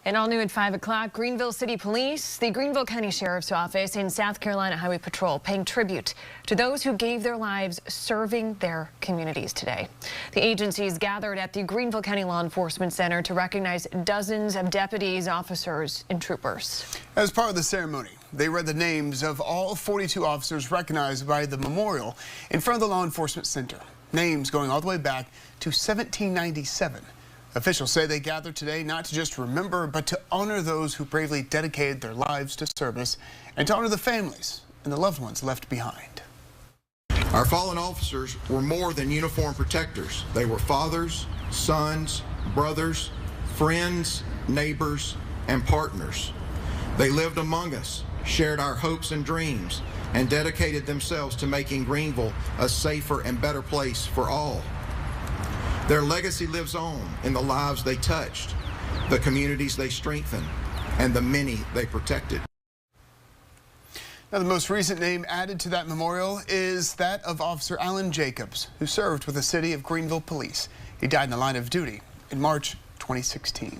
And all new at 5 o'clock, Greenville City Police, the Greenville County Sheriff's Office, and South Carolina Highway Patrol paying tribute to those who gave their lives serving their communities today. The agencies gathered at the Greenville County Law Enforcement Center to recognize dozens of deputies, officers, and troopers. As part of the ceremony, they read the names of all 42 officers recognized by the memorial in front of the Law Enforcement Center. Names going all the way back to 1797. Officials say they gathered today not to just remember, but to honor those who bravely dedicated their lives to service and to honor the families and the loved ones left behind. Our fallen officers were more than uniform protectors. They were fathers, sons, brothers, friends, neighbors, and partners. They lived among us, shared our hopes and dreams, and dedicated themselves to making Greenville a safer and better place for all. Their legacy lives on in the lives they touched, the communities they strengthened, and the many they protected. Now, the most recent name added to that memorial is that of Officer Alan Jacobs, who served with the City of Greenville Police. He died in the line of duty in March 2016.